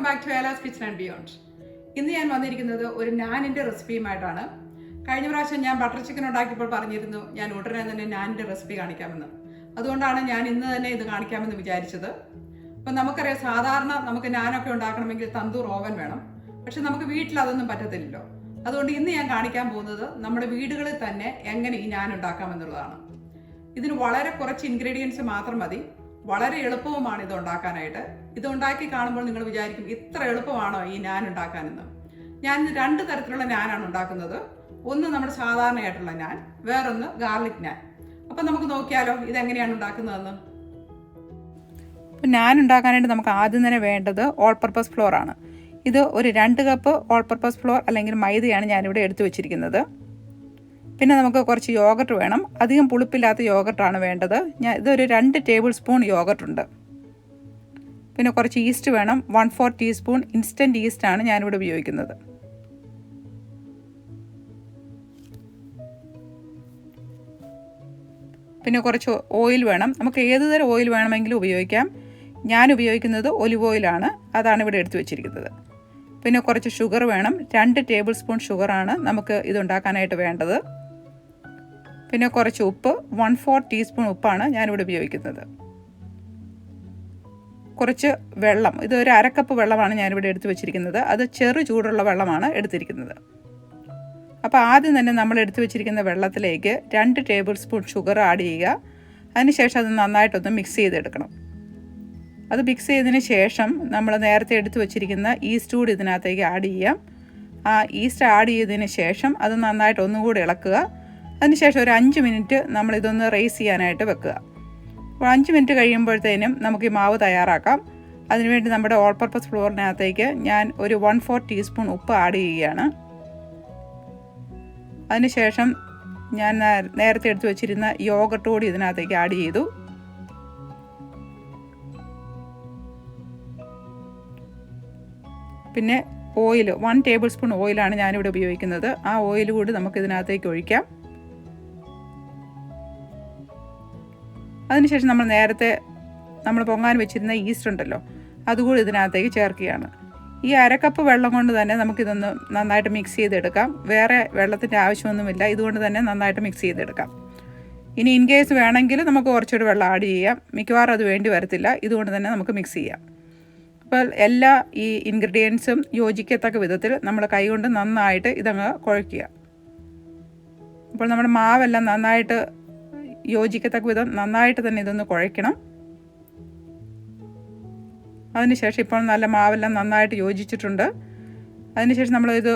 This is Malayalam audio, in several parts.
Back to Ela's kitchen and beyond. ഇന്ന് ഞാൻ വന്നിരിക്കുന്നത് ഒരു നാനിൻ്റെ റെസിപ്പിയുമായിട്ടാണ്. കഴിഞ്ഞ പ്രാവശ്യം ഞാൻ ബട്ടർ ചിക്കൻ ഉണ്ടാക്കിയപ്പോൾ പറഞ്ഞിരുന്നു ഞാൻ ഉടനെ തന്നെ നാനിൻ്റെ റെസിപ്പി കാണിക്കാമെന്ന്. അതുകൊണ്ടാണ് ഞാൻ ഇന്ന് തന്നെ ഇത് കാണിക്കാമെന്ന് വിചാരിച്ചത്. അപ്പം നമുക്കറിയാം, സാധാരണ നമുക്ക് നാനൊക്കെ ഉണ്ടാക്കണമെങ്കിൽ തന്തൂർ ഓവൻ വേണം. പക്ഷെ നമുക്ക് വീട്ടിൽ അതൊന്നും പറ്റത്തില്ലല്ലോ. അതുകൊണ്ട് ഇന്ന് ഞാൻ കാണിക്കാൻ പോകുന്നത് നമ്മുടെ വീടുകളിൽ തന്നെ എങ്ങനെ ഈ നാൻ ഉണ്ടാക്കാമെന്നുള്ളതാണ്. ഇതിന് വളരെ കുറച്ച് ഇൻഗ്രീഡിയൻസ് മാത്രം മതി. വളരെ എളുപ്പവുമാണ് ഇത് ഉണ്ടാക്കാനായിട്ട്. ഇത് ഉണ്ടാക്കി കാണുമ്പോൾ നിങ്ങൾ വിചാരിക്കും, ഇത്ര എളുപ്പമാണോ ഈ നാൻ ഉണ്ടാക്കാനെന്ന്. ഞാൻ ഇന്ന് 2 തരത്തിലുള്ള നാനാണ് ഉണ്ടാക്കുന്നത്. ഒന്ന് നമ്മുടെ സാധാരണയായിട്ടുള്ള നാൻ, വേറൊന്ന് ഗാർലിക് നാൻ. അപ്പം നമുക്ക് നോക്കിയാലോ ഇതെങ്ങനെയാണ് ഉണ്ടാക്കുന്നതെന്ന്. നാൻ ഉണ്ടാക്കാനായിട്ട് നമുക്ക് ആദ്യം തന്നെ വേണ്ടത് ഓൾ പർപ്പസ് ഫ്ലോർ ആണ്. ഇത് ഒരു 2 കപ്പ് ഓൾ പർപ്പസ് ഫ്ലോർ അല്ലെങ്കിൽ മൈദയാണ് ഞാനിവിടെ എടുത്തു വെച്ചിരിക്കുന്നത്. പിന്നെ നമുക്ക് കുറച്ച് യോഗർട്ട് വേണം. അധികം പുളിപ്പില്ലാത്ത യോഗർട്ടാണ് വേണ്ടത്. ഇതൊരു 2 ടേബിൾ സ്പൂൺ യോഗർട്ടുണ്ട്. പിന്നെ കുറച്ച് ഈസ്റ്റ് വേണം. 1/4 ടീസ്പൂൺ ഇൻസ്റ്റൻറ്റ് ഈസ്റ്റാണ് ഞാനിവിടെ ഉപയോഗിക്കുന്നത്. പിന്നെ കുറച്ച് ഓയിൽ വേണം. നമുക്ക് ഏത് തരം ഓയിൽ വേണമെങ്കിലും ഉപയോഗിക്കാം. ഞാൻ ഉപയോഗിക്കുന്നത് ഒലിവ് ഓയിലാണ്. അതാണ് ഇവിടെ എടുത്തു വെച്ചിരിക്കുന്നത്. പിന്നെ കുറച്ച് ഷുഗർ വേണം. 2 ടേബിൾ സ്പൂൺ ഷുഗറാണ് നമുക്ക് ഇതുണ്ടാക്കാനായിട്ട് വേണ്ടത്. പിന്നെ കുറച്ച് ഉപ്പ്, 1/4 ടീസ്പൂൺ ഉപ്പാണ് ഞാനിവിടെ ഉപയോഗിക്കുന്നത്. കുറച്ച് വെള്ളം, ഇതൊരു 1/2 കപ്പ് വെള്ളമാണ് ഞാനിവിടെ എടുത്തു വെച്ചിരിക്കുന്നത്. അത് ചെറു ചൂടുള്ള വെള്ളമാണ് എടുത്തിരിക്കുന്നത്. അപ്പോൾ ആദ്യം തന്നെ നമ്മൾ എടുത്തു വെച്ചിരിക്കുന്ന വെള്ളത്തിലേക്ക് 2 ടേബിൾ സ്പൂൺ ഷുഗർ ആഡ് ചെയ്യുക. അതിനുശേഷം അത് നന്നായിട്ടൊന്ന് മിക്സ് ചെയ്തെടുക്കണം. അത് മിക്സ് ചെയ്തതിന് ശേഷം നമ്മൾ നേരത്തെ എടുത്തു വെച്ചിരിക്കുന്ന ഈസ്റ്റ് കൂടി ഇതിനകത്തേക്ക് ആഡ് ചെയ്യാം. ആ ഈസ്റ്റ് ആഡ് ചെയ്തതിന് ശേഷം അത് നന്നായിട്ട് ഒന്നുകൂടി ഇളക്കുക. അതിനുശേഷം ഒരു 5 മിനിറ്റ് നമ്മളിതൊന്ന് റൈസ് ചെയ്യാനായിട്ട് വെക്കുക. അപ്പോൾ 5 മിനിറ്റ് കഴിയുമ്പോഴത്തേനും നമുക്ക് ഈ മാവ് തയ്യാറാക്കാം. അതിനുവേണ്ടി നമ്മുടെ ഓൾ പർപ്പസ് ഫ്ലോറിനകത്തേക്ക് ഞാൻ ഒരു 1/4 ടീസ്പൂൺ ഉപ്പ് ആഡ് ചെയ്യുകയാണ്. അതിനുശേഷം ഞാൻ നേരത്തെ എടുത്തു വെച്ചിരുന്ന യോഗർട്ട് കൂടി ഇതിനകത്തേക്ക് ആഡ് ചെയ്തു. പിന്നെ ഓയിൽ, 1 ടേബിൾ സ്പൂൺ ഓയിലാണ് ഞാനിവിടെ ഉപയോഗിക്കുന്നത്. ആ ഓയിൽ കൂടി നമുക്ക് ഇതിനകത്തേക്ക് ഒഴിക്കാം. അതിനുശേഷം നമ്മൾ പൊങ്ങാൻ വെച്ചിരുന്ന ഈസ്റ്റ് ഉണ്ടല്ലോ, അതുകൂടി ഇതിനകത്തേക്ക് ചേർക്കുകയാണ്. ഈ 1/2 കപ്പ് വെള്ളം കൊണ്ട് തന്നെ നമുക്കിതൊന്ന് നന്നായിട്ട് മിക്സ് ചെയ്തെടുക്കാം. വേറെ വെള്ളത്തിൻ്റെ ആവശ്യമൊന്നുമില്ല. ഇതുകൊണ്ട് തന്നെ നന്നായിട്ട് മിക്സ് ചെയ്തെടുക്കാം. ഇനി ഇൻ കേസ് വേണമെങ്കിൽ നമുക്ക് കുറച്ചുകൂടി വെള്ളം ആഡ് ചെയ്യാം. മിക്കവാറും അത് വേണ്ടി വരത്തില്ല. ഇതുകൊണ്ട് തന്നെ നമുക്ക് മിക്സ് ചെയ്യാം. അപ്പോൾ എല്ലാ ഈ ഇൻഗ്രീഡിയൻസും യോജിക്കത്തക്ക വിധത്തിൽ നമ്മൾ കൈകൊണ്ട് നന്നായിട്ട് ഇതങ്ങ് കുഴയ്ക്കുക. അപ്പോൾ നമ്മുടെ മാവെല്ലാം നന്നായിട്ട് യോജിക്കത്തക്ക വിധം നന്നായിട്ട് തന്നെ ഇതൊന്ന് കുഴയ്ക്കണം. അതിനുശേഷം ഇപ്പോൾ നല്ല മാവെല്ലാം നന്നായിട്ട് യോജിച്ചിട്ടുണ്ട്. അതിനുശേഷം നമ്മളിത്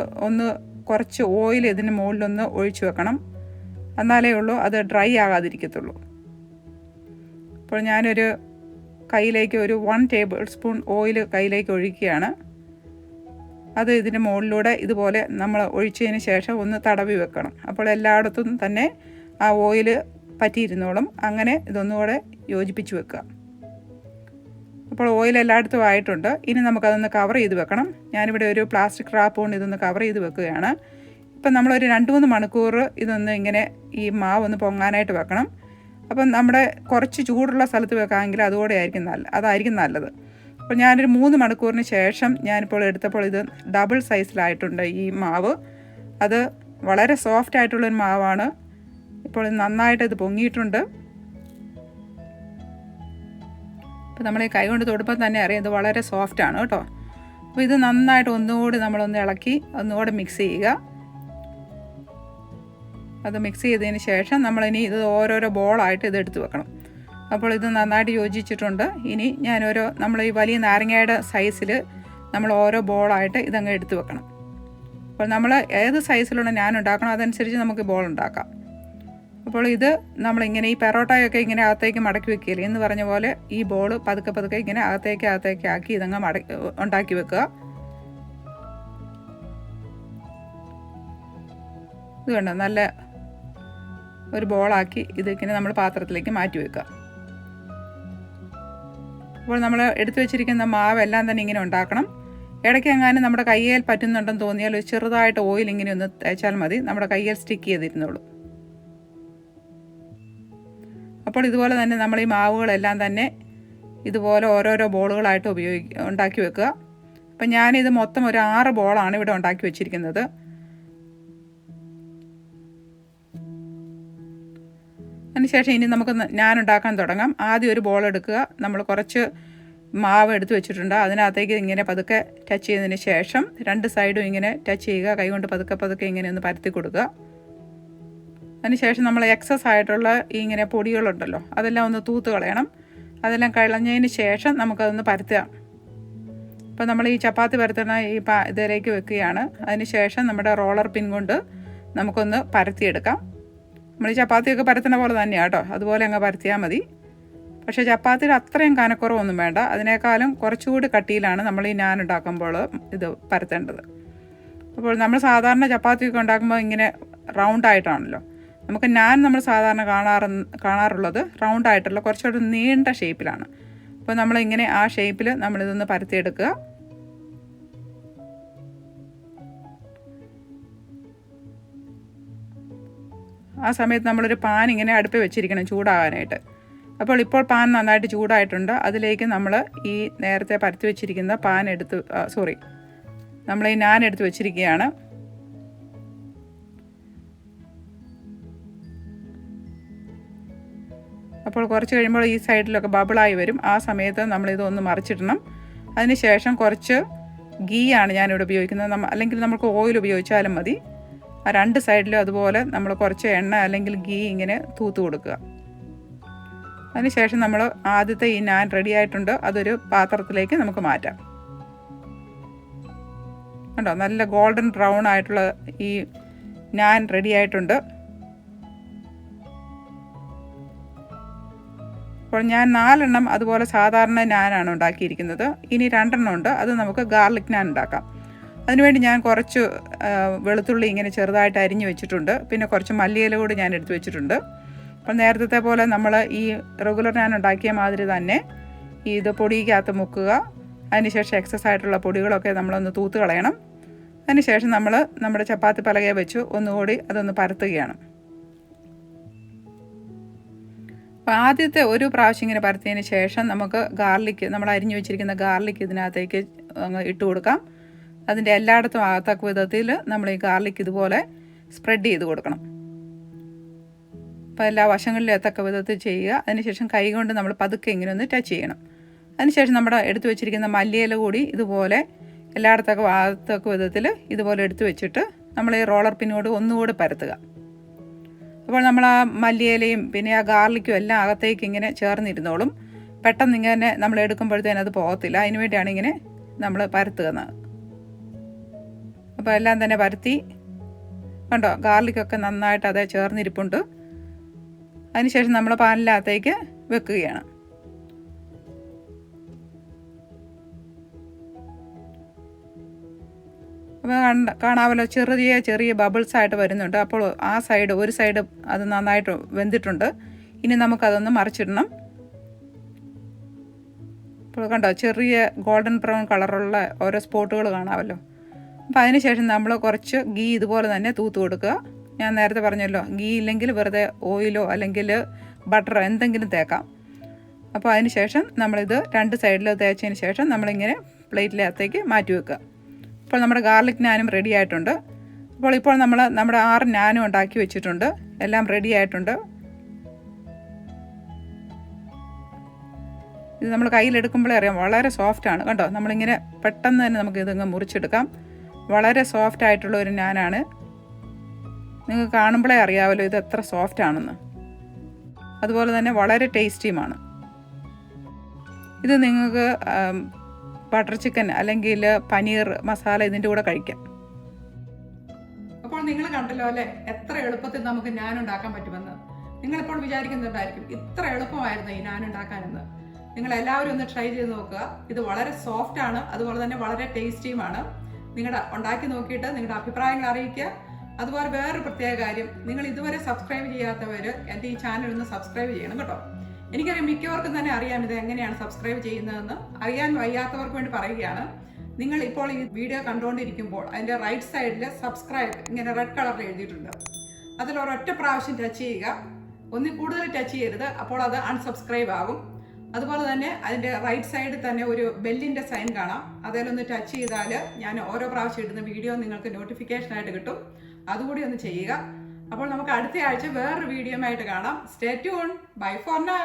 കുറച്ച് ഓയിൽ ഇതിന് മുകളിലൊന്ന് ഒഴിച്ചു വെക്കണം. എന്നാലേ ഉള്ളൂ അത് ഡ്രൈ ആകാതിരിക്കത്തുള്ളൂ. അപ്പോൾ ഞാനൊരു കയ്യിലേക്ക് ഒരു 1 ടേബിൾ സ്പൂൺ ഓയിൽ കയ്യിലേക്ക് ഒഴിക്കുകയാണ്. അത് ഇതിൻ്റെ മുകളിലൂടെ ഇതുപോലെ നമ്മൾ ഒഴിച്ചതിന് ശേഷം ഒന്ന് തടവി വെക്കണം. അപ്പോൾ എല്ലായിടത്തും തന്നെ ആ ഓയിൽ പറ്റിയിരുന്നോളും. അങ്ങനെ ഇതൊന്നുകൂടെ യോജിപ്പിച്ച് വെക്കുക. അപ്പോൾ ഓയിൽ എല്ലായിടത്തും ആയിട്ടുണ്ട്. ഇനി നമുക്കതൊന്ന് കവർ ചെയ്ത് വെക്കണം. ഞാനിവിടെ ഒരു പ്ലാസ്റ്റിക് റാപ്പ് കൊണ്ട് ഇതൊന്ന് കവർ ചെയ്ത് വെക്കുകയാണ്. ഇപ്പം നമ്മളൊരു 2-3 മണിക്കൂർ ഇതൊന്ന് ഇങ്ങനെ ഈ മാവൊന്ന് പൊങ്ങാനായിട്ട് വെക്കണം. അപ്പം നമ്മുടെ കുറച്ച് ചൂടുള്ള സ്ഥലത്ത് വെക്കാമെങ്കിൽ അതായിരിക്കും നല്ലത്. അപ്പോൾ ഞാനൊരു 3 മണിക്കൂറിന് ശേഷം ഞാനിപ്പോൾ എടുത്തപ്പോൾ ഇത് ഡബിൾ സൈസിലായിട്ടുണ്ട് ഈ മാവ്. അത് വളരെ സോഫ്റ്റ് ആയിട്ടുള്ളൊരു മാവാണ്. ഇപ്പോൾ നന്നായിട്ട് ഇത് പൊങ്ങിയിട്ടുണ്ട്. അപ്പോൾ നമ്മൾ ഈ കൈ കൊണ്ട് തൊടുമ്പോൾ തന്നെ അറിയാം ഇത് വളരെ സോഫ്റ്റാണ് കേട്ടോ. അപ്പോൾ ഇത് നന്നായിട്ട് ഒന്നുകൂടി നമ്മളൊന്ന് ഇളക്കി ഒന്നുകൂടെ മിക്സ് ചെയ്യുക. അത് മിക്സ് ചെയ്തതിന് ശേഷം നമ്മളിനി ഇത് ഓരോരോ ബോളായിട്ട് ഇത് എടുത്ത് വെക്കണം. അപ്പോൾ ഇത് നന്നായിട്ട് യോജിച്ചിട്ടുണ്ട്. ഇനി നമ്മൾ ഈ വലിയ നാരങ്ങയുടെ സൈസിൽ നമ്മൾ ഓരോ ബോളായിട്ട് ഇതങ്ങ് എടുത്ത് വെക്കണം. അപ്പോൾ നമ്മൾ ഏത് സൈസിലുള്ള ഞാൻ ഉണ്ടാക്കണം അതനുസരിച്ച് നമുക്ക് ബോൾ ഉണ്ടാക്കാം. അപ്പോൾ ഇത് നമ്മളിങ്ങനെ ഈ പെറോട്ടയൊക്കെ ഇങ്ങനെ അകത്തേക്ക് മടക്കി വെക്കില്ലേ എന്ന് പറഞ്ഞ പോലെ ഈ ബോൾ പതുക്കെ ഇങ്ങനെ അകത്തേക്ക് ആക്കി ഇതങ്ങ് ഉണ്ടാക്കി വെക്കുക. ഇത് കണ്ടോ, നല്ല ഒരു ബോളാക്കി ഇതിങ്ങനെ നമ്മൾ പാത്രത്തിലേക്ക് മാറ്റി വെക്കുക. അപ്പോൾ നമ്മൾ എടുത്തു വെച്ചിരിക്കുന്ന മാവെല്ലാം തന്നെ ഇങ്ങനെ ഉണ്ടാക്കണം. ഇടയ്ക്ക് എങ്ങാനും നമ്മുടെ കയ്യിൽ പറ്റുന്നുണ്ടെന്ന് തോന്നിയാൽ ഒരു ചെറുതായിട്ട് ഓയിൽ ഇങ്ങനെ ഒന്ന് തേച്ചാൽ മതി. നമ്മുടെ കയ്യിൽ സ്റ്റിക്ക് ചെയ്തിരുന്നുള്ളൂ. അപ്പോൾ ഇതുപോലെ തന്നെ നമ്മൾ ഈ മാവുകളെല്ലാം തന്നെ ഇതുപോലെ ഓരോരോ ബോളുകളായിട്ട് ഉണ്ടാക്കി വെക്കുക. അപ്പം ഞാനിത് മൊത്തം ഒരു 6 ബോളാണ് ഇവിടെ ഉണ്ടാക്കി വെച്ചിരിക്കുന്നത്. അതിനുശേഷം ഇനി നമുക്ക് ഞാൻ ഉണ്ടാക്കാൻ തുടങ്ങാം. ആദ്യം ഒരു ബോൾ എടുക്കുക. നമ്മൾ കുറച്ച് മാവ് എടുത്ത് വെച്ചിട്ടുണ്ട്. അതിനകത്തേക്ക് ഇങ്ങനെ പതുക്കെ ടച്ച് ചെയ്തതിന് ശേഷം 2 സൈഡും ഇങ്ങനെ ടച്ച് ചെയ്യുക. കൈകൊണ്ട് പതുക്കെ പതുക്കെ ഇങ്ങനെ ഒന്ന് പരത്തി കൊടുക്കുക. അതിനുശേഷം നമ്മൾ എക്സസ് ആയിട്ടുള്ള ഈ ഇങ്ങനെ പൊടികളുണ്ടല്ലോ അതെല്ലാം ഒന്ന് തൂത്ത് കളയണം. അതെല്ലാം കളഞ്ഞതിന് ശേഷം നമുക്കതൊന്ന് പരത്തുക. അപ്പോൾ നമ്മൾ ഈ ചപ്പാത്തി പരത്തുന്ന ഈ ഇതിലേക്ക് വെക്കുകയാണ്. അതിന് ശേഷം നമ്മുടെ റോളർ പിൻ കൊണ്ട് നമുക്കൊന്ന് പരത്തിയെടുക്കാം. നമ്മൾ ഈ ചപ്പാത്തിയൊക്കെ പരത്തുന്ന പോലെ തന്നെയാണ് കേട്ടോ, അതുപോലെ അങ്ങ് പരത്തിയാൽ മതി. പക്ഷേ ചപ്പാത്തിയുടെ അത്രയും കനക്കുറവൊന്നും വേണ്ട, അതിനേക്കാളും കുറച്ചുകൂടി കട്ടിയിലാണ് നമ്മൾ ഈ നാൻ ഉണ്ടാക്കുമ്പോൾ ഇത് പരത്തേണ്ടത്. അപ്പോൾ നമ്മൾ സാധാരണ ചപ്പാത്തിയൊക്കെ ഉണ്ടാക്കുമ്പോൾ ഇങ്ങനെ റൗണ്ടായിട്ടാണല്ലോ. നമുക്ക് നാൻ നമ്മൾ സാധാരണ കാണാറുള്ളത് റൗണ്ടായിട്ടുള്ള കുറച്ചുകൂടി നീണ്ട ഷേപ്പിലാണ്. അപ്പോൾ നമ്മളിങ്ങനെ ആ ഷേപ്പിൽ നമ്മളിതൊന്ന് പരത്തിയെടുക്കുക. ആ സമയത്ത് നമ്മളൊരു പാൻ ഇങ്ങനെ അടുപ്പിൽ വെച്ചിരിക്കണം ചൂടാകാനായിട്ട്. അപ്പോൾ ഇപ്പോൾ പാൻ നന്നായിട്ട് ചൂടായിട്ടുണ്ട്. അതിലേക്ക് നമ്മൾ ഈ നേരത്തെ പരത്തി വെച്ചിരിക്കുന്ന നമ്മൾ ഈ നാൻ എടുത്ത് വെച്ചിരിക്കുകയാണ്. അപ്പോൾ കുറച്ച് കഴിയുമ്പോൾ ഈ സൈഡിലൊക്കെ ബബിളായി വരും. ആ സമയത്ത് നമ്മളിതൊന്ന് മറിച്ചിടണം. അതിന് ശേഷം കുറച്ച് ഗീ ആണ് ഞാനിവിടെ ഉപയോഗിക്കുന്നത്. അല്ലെങ്കിൽ നമുക്ക് ഓയിൽ ഉപയോഗിച്ചാലും മതി. ആ 2 സൈഡിലും അതുപോലെ നമ്മൾ കുറച്ച് എണ്ണ അല്ലെങ്കിൽ ഗീ ഇങ്ങനെ തൂത്ത് കൊടുക്കുക. അതിനുശേഷം നമ്മൾ ആദ്യത്തെ ഈ നാൻ റെഡി ആയിട്ടുണ്ട്. അതൊരു പാത്രത്തിലേക്ക് നമുക്ക് മാറ്റാം. കണ്ടോ, നല്ല ഗോൾഡൻ ബ്രൗൺ ആയിട്ടുള്ള ഈ നാൻ റെഡി ആയിട്ടുണ്ട്. അപ്പോൾ ഞാൻ 4 എണ്ണം അതുപോലെ സാധാരണ നാനാണ് ഉണ്ടാക്കിയിരിക്കുന്നത്. ഇനി 2 എണ്ണം ഉണ്ട്, അത് നമുക്ക് ഗാർലിക് നാൻ ഉണ്ടാക്കാം. അതിനുവേണ്ടി ഞാൻ കുറച്ച് വെളുത്തുള്ളി ഇങ്ങനെ ചെറുതായിട്ട് അരിഞ്ഞ് വെച്ചിട്ടുണ്ട്. പിന്നെ കുറച്ച് മല്ലിയില കൂടി ഞാൻ എടുത്ത് വെച്ചിട്ടുണ്ട്. അപ്പോൾ നേരത്തെ പോലെ നമ്മൾ ഈ റെഗുലർ നാൻ ഉണ്ടാക്കിയ മാതിരി തന്നെ ഇത് പൊടിക്കകത്ത് മുക്കുക. അതിനുശേഷം എക്സസ് ആയിട്ടുള്ള പൊടികളൊക്കെ നമ്മളൊന്ന് തൂത്ത് കളയണം. അതിനുശേഷം നമ്മൾ നമ്മുടെ ചപ്പാത്തി പലകയെ വെച്ച് ഒന്നുകൂടി അതൊന്ന് പരത്തുകയാണ്. അപ്പോൾ ആദ്യത്തെ ഒരു പ്രാവശ്യം ഇങ്ങനെ പരത്തിയതിന് ശേഷം നമുക്ക് നമ്മൾ അരിഞ്ഞു വെച്ചിരിക്കുന്ന ഗാർലിക് ഇതിനകത്തേക്ക് ഇട്ട് കൊടുക്കാം. അതിൻ്റെ എല്ലായിടത്തും ആകത്തക്ക വിധത്തിൽ നമ്മൾ ഈ ഗാർലിക് ഇതുപോലെ സ്പ്രെഡ് ചെയ്ത് കൊടുക്കണം. അപ്പോൾ എല്ലാ വശങ്ങളിലും എത്തക്ക വിധത്തിൽ ചെയ്യുക. അതിനുശേഷം കൈ കൊണ്ട് നമ്മൾ പതുക്കെ ഇങ്ങനെ ഒന്ന് ടച്ച് ചെയ്യണം. അതിനുശേഷം നമ്മുടെ എടുത്തു വെച്ചിരിക്കുന്ന മല്ലിയില കൂടി ഇതുപോലെ എല്ലായിടത്തൊക്കെ ആകത്തക്ക വിധത്തിൽ ഇതുപോലെ എടുത്തു വെച്ചിട്ട് നമ്മൾ ഈ റോളർ പിന്നോട് ഒന്നുകൂടി പരത്തുക. അപ്പോൾ നമ്മൾ ആ മല്ലിയിലയും പിന്നെ ആ ഗാർലിക്കും എല്ലാം അകത്തേക്ക് ഇങ്ങനെ ചേർന്നിരുന്നോളും. പെട്ടെന്ന് ഇങ്ങനെ നമ്മൾ എടുക്കുമ്പോഴത്തേനും അത് പോകത്തില്ല. അതിന് വേണ്ടിയാണ് ഇങ്ങനെ നമ്മൾ പരത്തുന്നത്. അപ്പോൾ എല്ലാം തന്നെ പരത്തി. കണ്ടോ, ഗാർലിക്കൊക്കെ നന്നായിട്ട് അതേ ചേർന്നിരിപ്പുണ്ട്. അതിനുശേഷം നമ്മൾ പാനിനകത്തേക്ക് വെക്കുകയാണ്. അപ്പോൾ കാണാമല്ലോ, ചെറിയ ചെറിയ ബബിൾസ് ആയിട്ട് വരുന്നുണ്ട്. അപ്പോൾ ആ ഒരു സൈഡ് അത് നന്നായിട്ട് വെന്തിട്ടുണ്ട്. ഇനി നമുക്കതൊന്ന് മറിച്ചിടണം. അപ്പോൾ കണ്ടോ, ചെറിയ ഗോൾഡൻ ബ്രൗൺ കളറുള്ള ഓരോ സ്പോട്ടുകൾ കാണാമല്ലോ. അപ്പോൾ അതിനുശേഷം നമ്മൾ കുറച്ച് ഗീ ഇതുപോലെ തന്നെ തൂത്ത് കൊടുക്കുക. ഞാൻ നേരത്തെ പറഞ്ഞല്ലോ, ഗീ ഇല്ലെങ്കിൽ വെറുതെ ഓയിലോ അല്ലെങ്കിൽ ബട്ടറോ എന്തെങ്കിലും തേക്കാം. അപ്പോൾ അതിനുശേഷം നമ്മളിത് 2 സൈഡിലും തേച്ചതിന് ശേഷം നമ്മളിങ്ങനെ പ്ലേറ്റിനകത്തേക്ക് മാറ്റി വെക്കുക. അപ്പോൾ നമ്മുടെ ഗാർലിക് നാനും റെഡി ആയിട്ടുണ്ട്. ഇപ്പോൾ നമ്മൾ നമ്മുടെ 6 നാനും ഉണ്ടാക്കി വെച്ചിട്ടുണ്ട്. എല്ലാം റെഡി ആയിട്ടുണ്ട്. ഇത് നമ്മൾ കയ്യിലെടുക്കുമ്പോഴേ അറിയാം, വളരെ സോഫ്റ്റാണ്. കണ്ടോ, നമ്മളിങ്ങനെ പെട്ടെന്ന് തന്നെ നമുക്ക് ഇതങ്ങ് മുറിച്ചെടുക്കാം. വളരെ സോഫ്റ്റ് ആയിട്ടുള്ള ഒരു നാനാണ്. നിങ്ങൾക്ക് കാണുമ്പോഴേ അറിയാമല്ലോ ഇത് എത്ര സോഫ്റ്റ് ആണെന്ന്. അതുപോലെ തന്നെ വളരെ ടേസ്റ്റിയുമാണ്. ഇത് നിങ്ങൾക്ക് ബട്ടർ ചിക്കൻ അല്ലെങ്കിൽ പനീർ മസാല ഇതിൻ്റെ കൂടെ കഴിക്കാം. അപ്പോൾ നിങ്ങൾ കണ്ടല്ലോ അല്ലേ, എത്ര എളുപ്പത്തിൽ നമുക്ക് നാൻ ഉണ്ടാക്കാൻ പറ്റുമെന്ന്. നിങ്ങളിപ്പോൾ വിചാരിക്കുന്നുണ്ടായിരിക്കും ഇത്ര എളുപ്പമായിരുന്നു ഈ നാൻ ഉണ്ടാക്കാനെന്ന്. നിങ്ങൾ എല്ലാവരും ഒന്ന് ട്രൈ ചെയ്ത് നോക്കുക. ഇത് വളരെ സോഫ്റ്റ് ആണ്, അതുപോലെ തന്നെ വളരെ ടേസ്റ്റിയുമാണ്. ഉണ്ടാക്കി നോക്കിയിട്ട് നിങ്ങളുടെ അഭിപ്രായങ്ങൾ അറിയിക്കുക. അതുപോലെ വേറൊരു പ്രത്യേക കാര്യം, നിങ്ങൾ ഇതുവരെ സബ്സ്ക്രൈബ് ചെയ്യാത്തവർ എൻ്റെ ഈ ചാനൽ ഒന്ന് സബ്സ്ക്രൈബ് ചെയ്യണം കേട്ടോ. എനിക്കറിയാം മിക്കവർക്കും തന്നെ അറിയാം ഇത് എങ്ങനെയാണ് സബ്സ്ക്രൈബ് ചെയ്യുന്നതെന്ന്. അറിയാൻ വയ്യാത്തവർക്ക് വേണ്ടി പറയുകയാണ്. നിങ്ങൾ ഇപ്പോൾ ഈ വീഡിയോ കണ്ടുകൊണ്ടിരിക്കുമ്പോൾ അതിൻ്റെ റൈറ്റ് സൈഡിൽ സബ്സ്ക്രൈബ് ഇങ്ങനെ റെഡ് കളറിൽ എഴുതിയിട്ടുണ്ട്. അതിൽ ഒരൊറ്റ പ്രാവശ്യം ടച്ച് ചെയ്യുക. ഒന്നിൽ കൂടുതൽ ടച്ച് ചെയ്യരുത്, അപ്പോൾ അത് അൺസബ്സ്ക്രൈബ് ആകും. അതുപോലെ തന്നെ അതിൻ്റെ റൈറ്റ് സൈഡിൽ തന്നെ ഒരു ബെല്ലിൻ്റെ സൈൻ കാണാം. അതിലൊന്ന് ടച്ച് ചെയ്താൽ ഞാൻ ഓരോ പ്രാവശ്യം ഇടുന്ന വീഡിയോ നിങ്ങൾക്ക് നോട്ടിഫിക്കേഷനായിട്ട് കിട്ടും. അതുകൂടി ഒന്ന് ചെയ്യുക. അപ്പോൾ നമുക്ക് അടുത്ത ആഴ്ച വേറൊരു വീഡിയോ ആയിട്ട് കാണാം. Stay tune. Bye for now.